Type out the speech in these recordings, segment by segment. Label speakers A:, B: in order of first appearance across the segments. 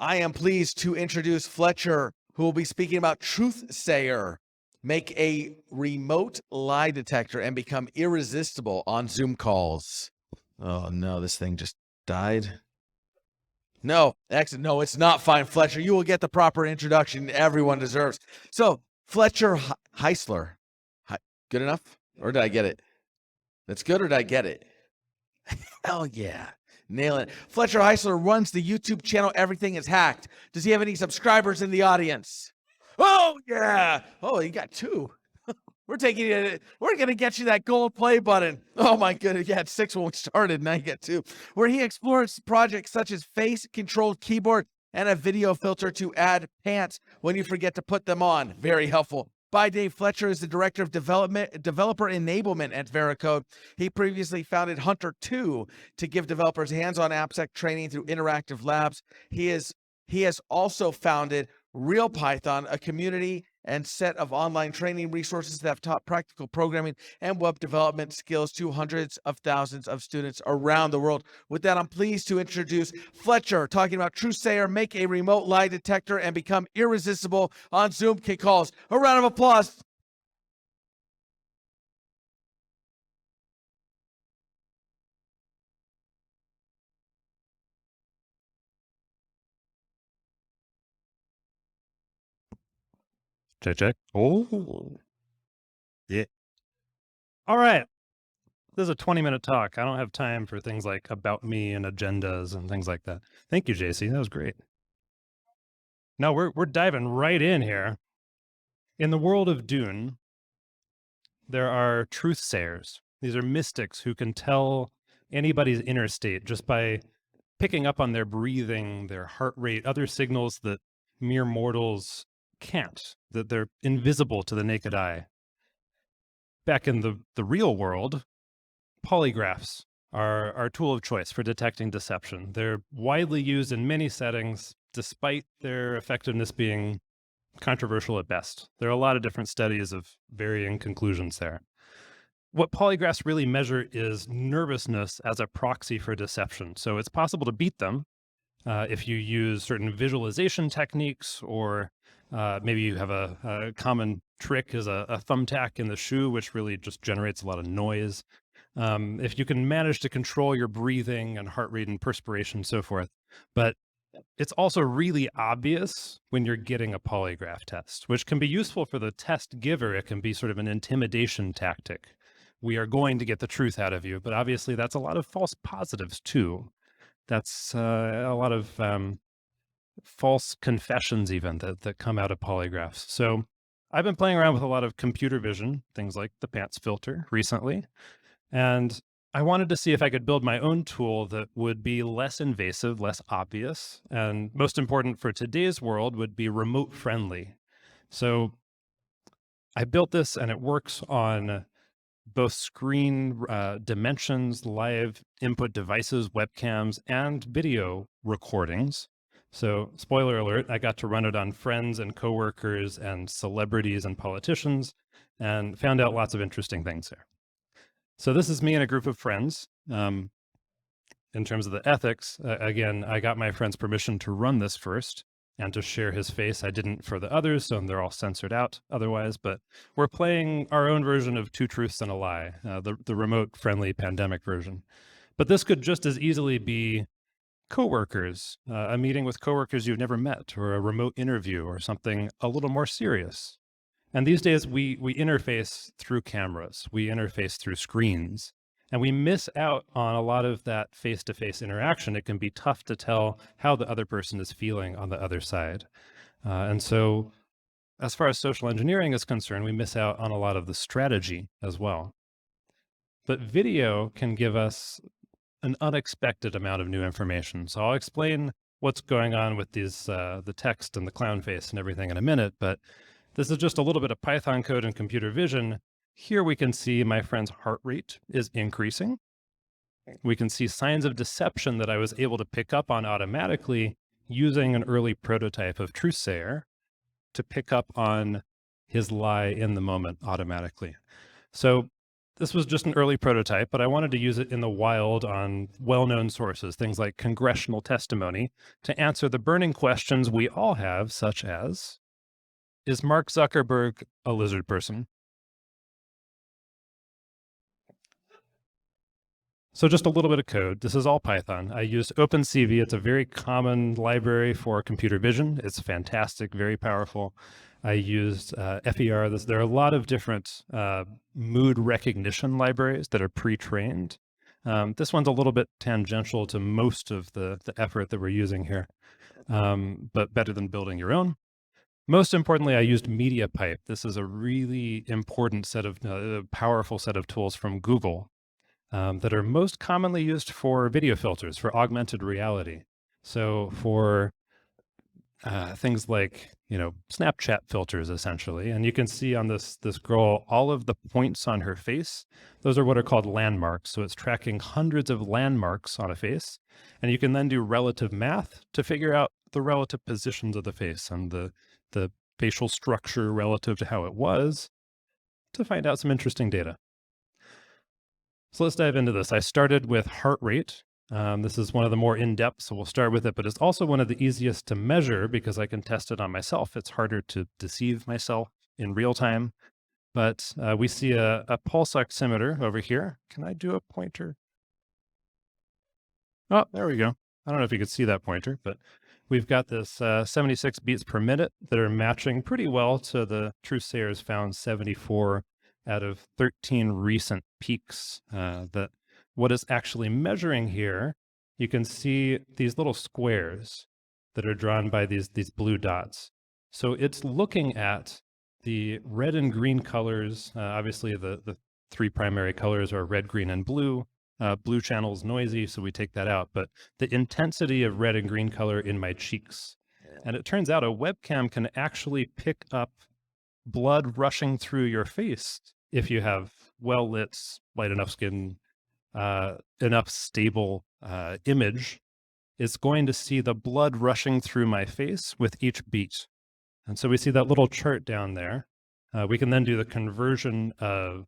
A: I am pleased to introduce Fletcher, who will be speaking about Truthsayer. Make a remote lie detector and become irresistible on Zoom calls. Oh no, this thing just died. No, excellent. No, it's not fine, Fletcher. You will get the proper introduction everyone deserves. So, Fletcher Heisler. Good enough? Or did I get it? That's good, or did I get it? Hell yeah. Nail it. Fletcher Heisler runs the YouTube channel Everything is Hacked. Does he have any subscribers in the audience? Oh, yeah. Oh, you got two. We're going to get you that gold play button. Oh my goodness. You had 6 when we started. Now you get 2. Where he explores projects such as face-controlled keyboard and a video filter to add pants when you forget to put them on. Very helpful. By day, Fletcher is the Director of Developer Enablement at Veracode. He previously founded Hunter 2 to give developers hands-on appsec training through interactive labs. He has also founded Real Python, a community and set of online training resources that have taught practical programming and web development skills to hundreds of thousands of students around the world. With that, I'm pleased to introduce Fletcher, talking about Truthsayer, make a remote lie detector and become irresistible on Zoom calls. A round of applause.
B: Check, check. Oh, yeah. All right. This is a 20-minute talk. I don't have time for things like about me and agendas and things like that. Thank you, JC. That was great. No, we're diving right in here. In the world of Dune, there are truthsayers. These are mystics who can tell anybody's inner state just by picking up on their breathing, their heart rate, other signals that mere mortals can't, that they're invisible to the naked eye. Back in the real world, polygraphs are our tool of choice for detecting deception. They're widely used in many settings, despite their effectiveness being controversial at best. There are a lot of different studies of varying conclusions there. What polygraphs really measure is nervousness as a proxy for deception. So it's possible to beat them if you use certain visualization techniques, or maybe you have a common trick is a thumbtack in the shoe, which really just generates a lot of noise. If you can manage to control your breathing and heart rate and perspiration and so forth. But it's also really obvious when you're getting a polygraph test, which can be useful for the test giver. It can be sort of an intimidation tactic. We are going to get the truth out of you, but obviously that's a lot of false positives too. That's a lot of false confessions even that come out of polygraphs. So I've been playing around with a lot of computer vision, things like the pants filter recently. And I wanted to see if I could build my own tool that would be less invasive, less obvious, and most important for today's world would be remote friendly. So I built this and it works on both screen dimensions, live input devices, webcams, and video recordings. So spoiler alert, I got to run it on friends and coworkers and celebrities and politicians and found out lots of interesting things there. So this is me and a group of friends. In terms of the ethics, again, I got my friend's permission to run this first and to share his face. I didn't for the others, so they're all censored out otherwise, but we're playing our own version of Two Truths and a Lie, the remote-friendly pandemic version. But this could just as easily be coworkers, a meeting with coworkers you've never met, or a remote interview, or something a little more serious. And these days, we interface through cameras, we interface through screens, and we miss out on a lot of that face-to-face interaction. It can be tough to tell how the other person is feeling on the other side. And so as far as social engineering is concerned, we miss out on a lot of the strategy as well. But video can give us an unexpected amount of new information. So I'll explain what's going on with these, the text and the clown face and everything in a minute, but this is just a little bit of Python code and computer vision. Here we can see my friend's heart rate is increasing. We can see signs of deception that I was able to pick up on automatically using an early prototype of Truthsayer to pick up on his lie in the moment automatically. So This was just an early prototype, but I wanted to use it in the wild on well-known sources, things like congressional testimony, to answer the burning questions we all have, such as, is Mark Zuckerberg a lizard person? So just a little bit of code. This is all Python. I used OpenCV. It's a very common library for computer vision. It's fantastic, very powerful. I used FER. There are a lot of different mood recognition libraries that are pre-trained. This one's a little bit tangential to most of the effort that we're using here, but better than building your own. Most importantly, I used MediaPipe. This is a really important set of powerful set of tools from Google that are most commonly used for video filters, for augmented reality. So for things like, Snapchat filters, essentially. And you can see on this girl, all of the points on her face, those are what are called landmarks. So it's tracking hundreds of landmarks on a face. And you can then do relative math to figure out the relative positions of the face and the facial structure relative to how it was to find out some interesting data. So let's dive into this. I started with heart rate. This is one of the more in-depth, so we'll start with it, but it's also one of the easiest to measure because I can test it on myself. It's harder to deceive myself in real time, but we see a pulse oximeter over here. Can I do a pointer? Oh, there we go. I don't know if you could see that pointer, but we've got this 76 beats per minute that are matching pretty well to the Truthsayer's found 74 out of 13 recent peaks. That what is actually measuring here, you can see these little squares that are drawn by these blue dots. So it's looking at the red and green colors. Obviously, the three primary colors are red, green, and blue. Blue channel is noisy, so we take that out. But the intensity of red and green color in my cheeks. And it turns out a webcam can actually pick up blood rushing through your face if you have well-lit, light enough skin, enough stable image. It's going to see the blood rushing through my face with each beat. And so we see that little chart down there. We can then do the conversion of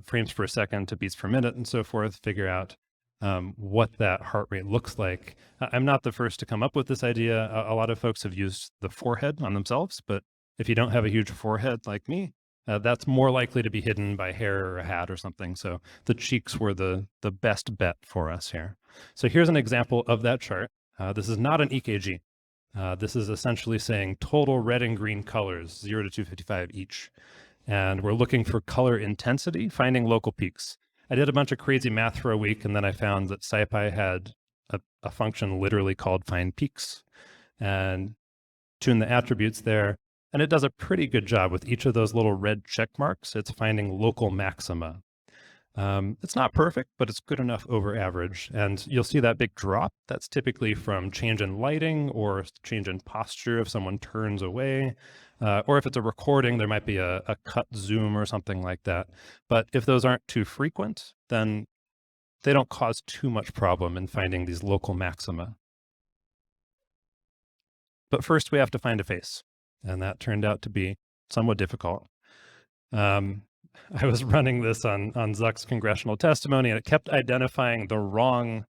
B: frames per second to beats per minute and so forth, figure out what that heart rate looks like. I'm not the first to come up with this idea. A lot of folks have used the forehead on themselves, but if you don't have a huge forehead like me, that's more likely to be hidden by hair or a hat or something. So the cheeks were the best bet for us here. So here's an example of that chart. This is not an EKG. This is essentially saying total red and green colors, 0 to 255 each. And we're looking for color intensity, finding local peaks. I did a bunch of crazy math for a week, and then I found that SciPy had a function literally called find peaks and tune the attributes there. And it does a pretty good job with each of those little red check marks. It's finding local maxima. It's not perfect, but it's good enough over average. And you'll see that big drop. That's typically from change in lighting or change in posture if someone turns away. Or if it's a recording, there might be a cut zoom or something like that. But if those aren't too frequent, then they don't cause too much problem in finding these local maxima. But first we have to find a face. And that turned out to be somewhat difficult. I was running this on Zuck's congressional testimony, and it kept identifying the wrong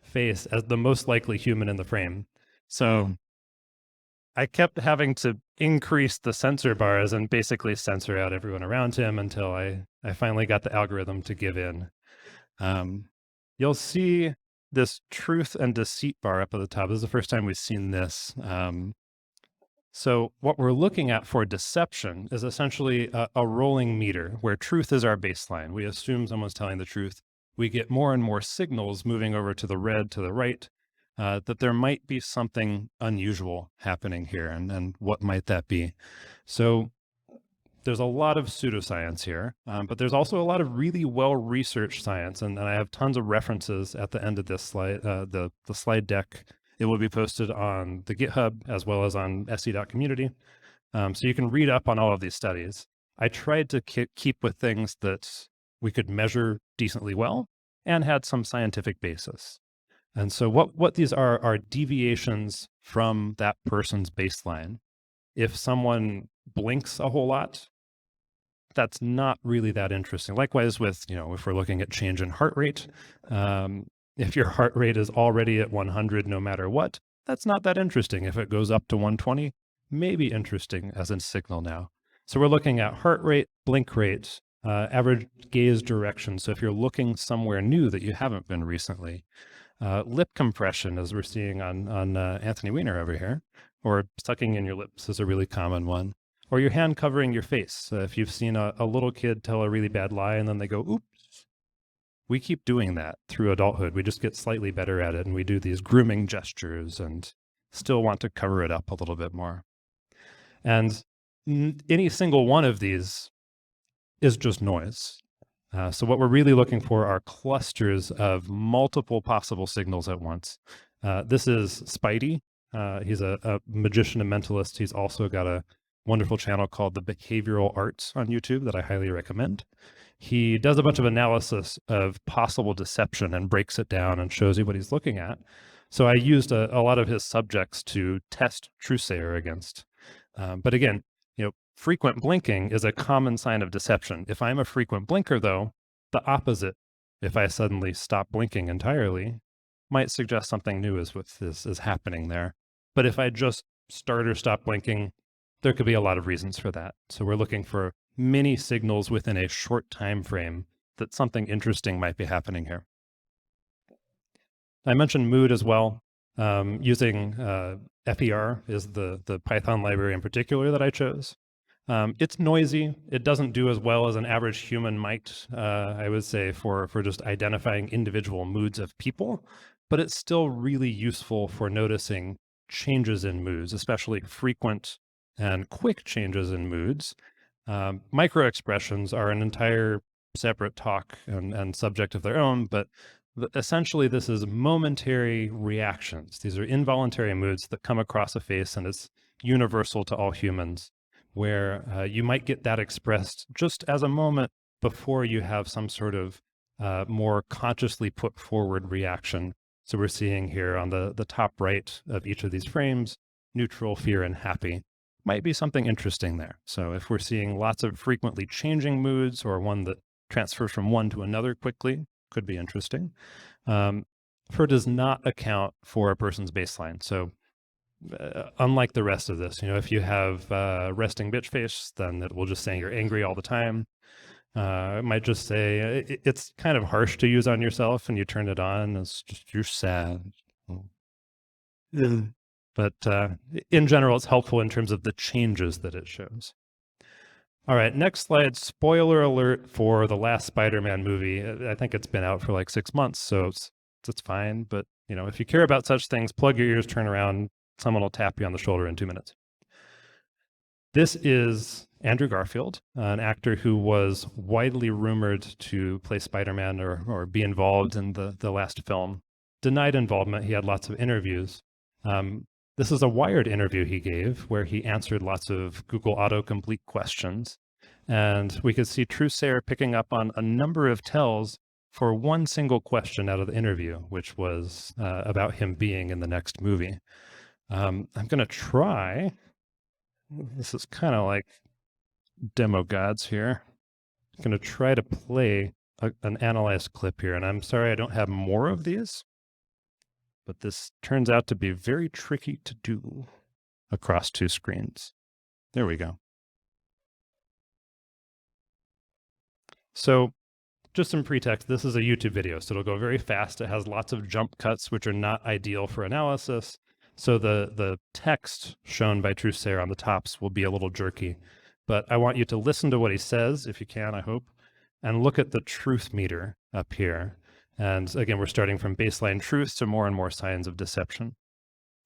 B: face as the most likely human in the frame. So I kept having to increase the censor bars and basically censor out everyone around him until I finally got the algorithm to give in. You'll see this truth and deceit bar up at the top. This is the first time we've seen this. So what we're looking at for deception is essentially a rolling meter where truth is our baseline. We assume someone's telling the truth. We get more and more signals moving over to the red, to the right, that there might be something unusual happening here. And what might that be? So there's a lot of pseudoscience here, but there's also a lot of really well-researched science. And I have tons of references at the end of this slide, the slide deck. It will be posted on the GitHub as well as on se.community. So you can read up on all of these studies. I tried to keep with things that we could measure decently well and had some scientific basis. And so what these are deviations from that person's baseline. If someone blinks a whole lot, that's not really that interesting. Likewise with, if we're looking at change in heart rate, if your heart rate is already at 100 no matter what, that's not that interesting. If it goes up to 120, maybe interesting as a signal now. So we're looking at heart rate, blink rate, average gaze direction. So if you're looking somewhere new that you haven't been recently, lip compression, as we're seeing on Anthony Weiner over here, or sucking in your lips is a really common one, or your hand covering your face. If you've seen a little kid tell a really bad lie and then they go, oops, we keep doing that through adulthood. We just get slightly better at it, and we do these grooming gestures and still want to cover it up a little bit more. And any single one of these is just noise. So what we're really looking for are clusters of multiple possible signals at once. This is Spidey. He's a magician and mentalist. He's also got a wonderful channel called The Behavioral Arts on YouTube that I highly recommend. He does a bunch of analysis of possible deception and breaks it down and shows you what he's looking at. So I used a lot of his subjects to test Truthsayer against. But again, frequent blinking is a common sign of deception. If I'm a frequent blinker, though, the opposite, if I suddenly stop blinking entirely, might suggest something new is happening there. But if I just start or stop blinking, there could be a lot of reasons for that. So we're looking for many signals within a short time frame that something interesting might be happening here. I mentioned mood as well. Using FER is the Python library in particular that I chose. It's noisy. It doesn't do as well as an average human might, I would say, for just identifying individual moods of people, but it's still really useful for noticing changes in moods, especially frequent and quick changes in moods. Micro expressions are an entire separate talk and subject of their own, but essentially this is momentary reactions. These are involuntary moods that come across a face, and it's universal to all humans, where you might get that expressed just as a moment before you have some sort of more consciously put forward reaction. So we're seeing here on the top right of each of these frames, neutral, fear, and happy. Might be something interesting there. So if we're seeing lots of frequently changing moods, or one that transfers from one to another quickly, could be interesting. FER does not account for a person's baseline. So unlike the rest of this, if you have resting bitch face, then it will just say you're angry all the time. It might just say, it's kind of harsh to use on yourself, and you turn it on, it's just, you're sad. But in general, it's helpful in terms of the changes that it shows. All right, next slide. Spoiler alert for the last Spider-Man movie. I think it's been out for like 6 months, so it's fine. But if you care about such things, plug your ears, turn around. Someone will tap you on the shoulder in 2 minutes. This is Andrew Garfield, an actor who was widely rumored to play Spider-Man or be involved in the last film. Denied involvement. He had lots of interviews. This is a Wired interview he gave where he answered lots of Google autocomplete questions. And we could see Truthsayer picking up on a number of tells for one single question out of the interview, which was about him being in the next movie. I'm going to try. This is kind of like demo gods here. I'm going to try to play an analyzed clip here. And I'm sorry I don't have more of these, but this turns out to be very tricky to do across 2 screens. There we go. So just some pretext, this is a YouTube video, so it'll go very fast. It has lots of jump cuts, which are not ideal for analysis. So the text shown by Truthsayer on the tops will be a little jerky. But I want you to listen to what he says, if you can, I hope, and look at the truth meter up here. And again, we're starting from baseline truth to more and more signs of deception.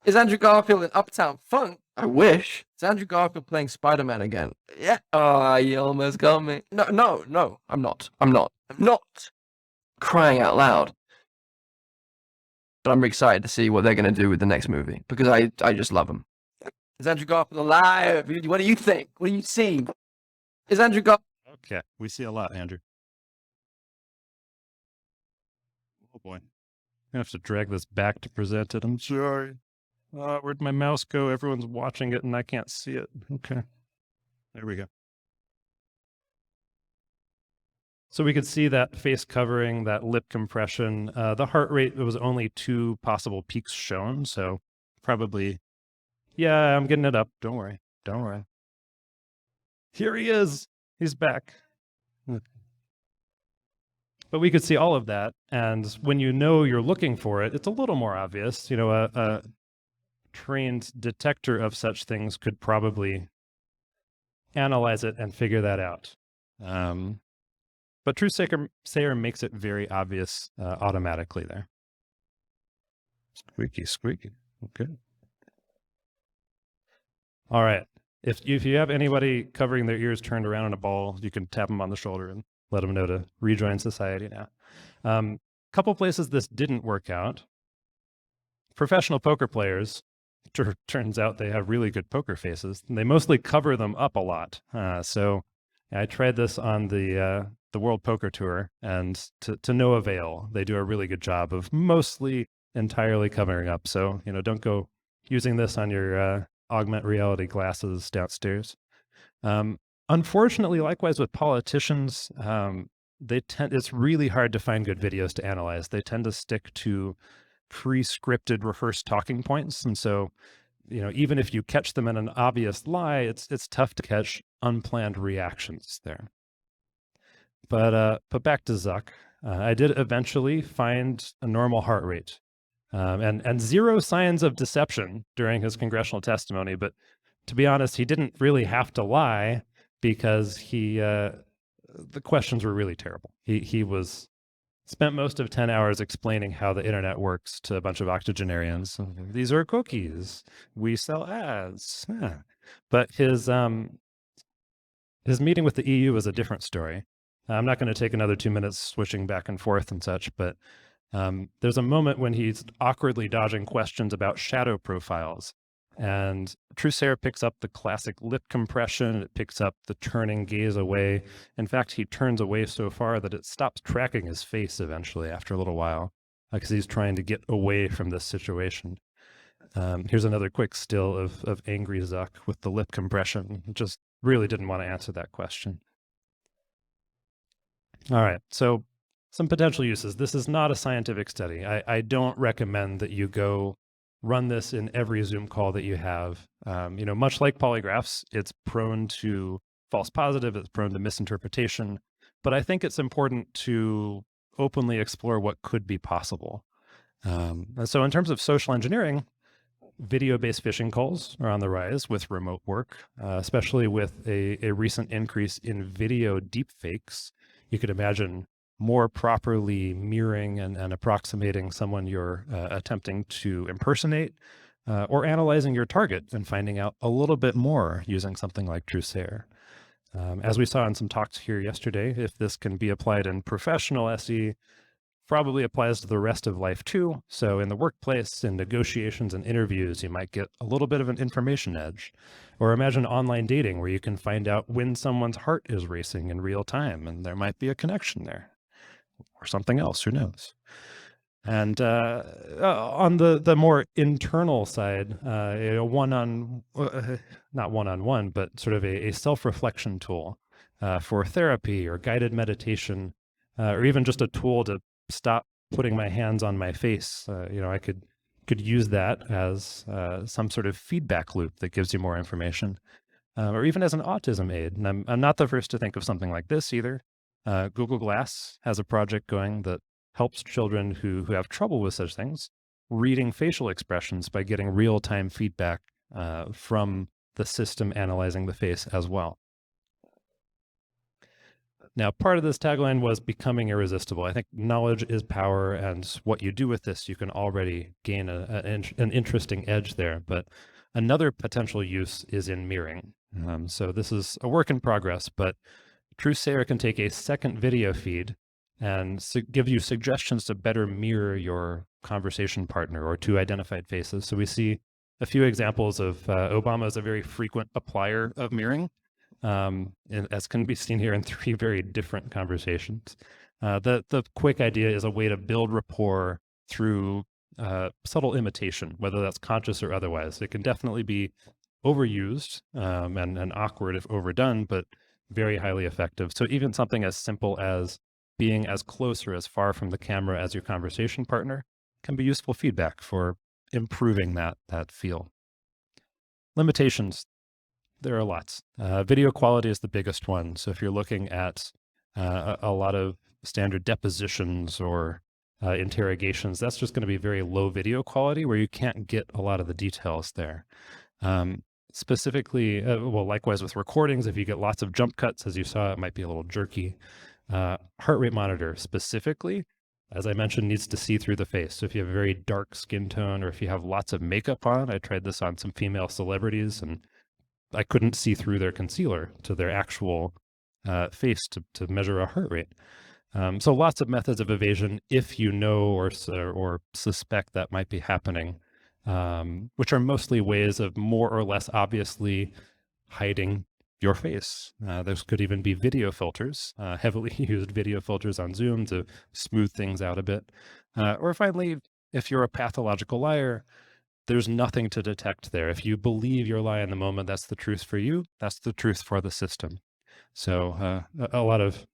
C: Is Andrew Garfield in Uptown Funk? I wish. Is Andrew Garfield playing Spider-Man again? Yeah. Oh, you almost got me. No, I'm not. I'm not. Crying out loud. But I'm excited to see what they're going to do with the next movie, because I just love him. Is Andrew Garfield alive? What do you think? What do you see? Is Andrew Garfield...
B: Okay, we see a lot, Andrew. Oh boy. I'm gonna have to drag this back to present it. I'm sorry. Where'd my mouse go? Everyone's watching it and I can't see it. Okay. There we go. So we could see that face covering, that lip compression. The heart rate, there was only 2 possible peaks shown. So probably, yeah, I'm getting it up. Don't worry. Don't worry. Here he is. He's back. But we could see all of that. And when you know you're looking for it, it's a little more obvious. You know, a trained detector of such things could probably analyze it and figure that out. But Truthsayer makes it very obvious automatically there. Squeaky, squeaky. Okay. All right. If you have anybody covering their ears turned around in a ball, you can tap them on the shoulder and let them know to rejoin society now. Couple places this didn't work out. Professional poker players, turns out they have really good poker faces. And they mostly cover them up a lot. So I tried this on the World Poker Tour, and to no avail. They do a really good job of mostly entirely covering up. So, you know, don't go using this on your augment reality glasses downstairs. Unfortunately, likewise with politicians, it's really hard to find good videos to analyze. They tend to stick to pre-scripted rehearsed talking points. And so, you know, even if you catch them in an obvious lie, it's tough to catch unplanned reactions there. But back to Zuck. I did eventually find a normal heart rate and 0 signs of deception during his congressional testimony. But to be honest, he didn't really have to lie because the questions were really terrible. He spent most of 10 hours explaining how the internet works to a bunch of octogenarians. These are cookies. We sell ads. Yeah. But his meeting with the EU was a different story. I'm not going to take another 2 minutes switching back and forth and such, but there's a moment when he's awkwardly dodging questions about shadow profiles. And Truthsayer picks up the classic lip compression. It picks up the turning gaze away. In fact, he turns away so far that it stops tracking his face eventually after a little while, because he's trying to get away from this situation. Here's another quick still of angry Zuck with the lip compression. Just really didn't want to answer that question. All right, so some potential uses. This is not a scientific study. I don't recommend that you go run this in every Zoom call that you have. You know, much like polygraphs, it's prone to false positive, it's prone to misinterpretation, but I think it's important to openly explore what could be possible. And so in terms of social engineering, video-based phishing calls are on the rise with remote work, especially with a recent increase in video deepfakes. You could imagine more properly mirroring and approximating someone you're attempting to impersonate, or analyzing your target and finding out a little bit more using something like Truthsayer. As we saw in some talks here yesterday, if this can be applied in professional SE, probably applies to the rest of life too. So in the workplace, in negotiations and interviews, you might get a little bit of an information edge. Or imagine online dating where you can find out when someone's heart is racing in real time, and there might be a connection there. Or something else, who knows? And on the more internal side, not one-on-one, but sort of a self-reflection tool for therapy or guided meditation, or even just a tool to stop putting my hands on my face. You know, I could use that as some sort of feedback loop that gives you more information, or even as an autism aid. And I'm not the first to think of something like this either. Google Glass has a project going that helps children who have trouble with such things reading facial expressions by getting real-time feedback from the system analyzing the face as well. Now, part of this tagline was becoming irresistible. I think knowledge is power, and what you do with this, you can already gain an interesting edge there. But another potential use is in mirroring. So this is a work in progress, but Truthsayer can take a second video feed and give you suggestions to better mirror your conversation partner or two identified faces. So we see a few examples of Obama is a very frequent applier of mirroring, as can be seen here in 3 very different conversations. The quick idea is a way to build rapport through subtle imitation, whether that's conscious or otherwise. It can definitely be overused and awkward if overdone, but very highly effective. So even something as simple as being as close or as far from the camera as your conversation partner can be useful feedback for improving that feel. Limitations, there are lots. Video quality is the biggest one. So if you're looking at a lot of standard depositions or interrogations, that's just going to be very low video quality where you can't get a lot of the details there. Specifically, well, likewise with recordings, if you get lots of jump cuts, as you saw, it might be a little jerky. Heart rate monitor specifically, as I mentioned, needs to see through the face. So if you have a very dark skin tone or if you have lots of makeup on, I tried this on some female celebrities and I couldn't see through their concealer to their actual face to measure a heart rate. So lots of methods of evasion if you know or suspect that might be happening, which are mostly ways of more or less obviously hiding your face. There could even be video filters, heavily used video filters on Zoom to smooth things out a bit. Or finally, if you're a pathological liar, there's nothing to detect there. If you believe your lie in the moment, that's the truth for you. That's the truth for the system. So a lot of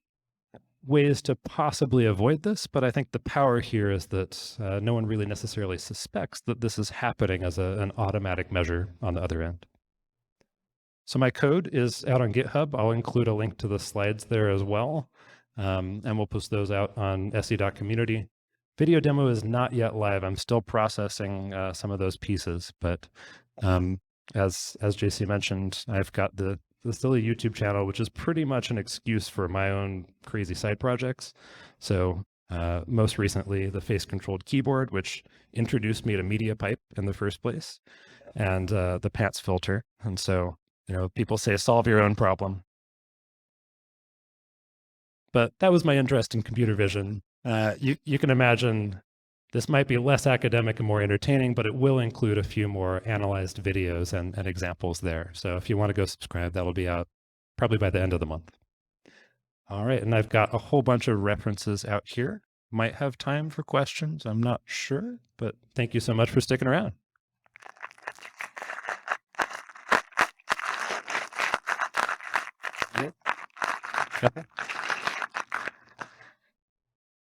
B: ways to possibly avoid this, but I think the power here is that no one really necessarily suspects that this is happening as an automatic measure on the other end. So my code is out on GitHub. I'll include a link to the slides there as well, and we'll post those out on se.community. Video demo is not yet live. I'm still processing some of those pieces, but as JC mentioned, I've got the silly YouTube channel, which is pretty much an excuse for my own crazy side projects. So most recently, the face-controlled keyboard, which introduced me to MediaPipe in the first place, and the PATS filter. And so, you know, people say solve your own problem. But that was my interest in computer vision. You can imagine this might be less academic and more entertaining, but it will include a few more analyzed videos and examples there. So if you want to go subscribe, that'll be out probably by the end of the month. All right, and I've got a whole bunch of references out here. Might have time for questions, I'm not sure, but thank you so much for sticking around. Okay.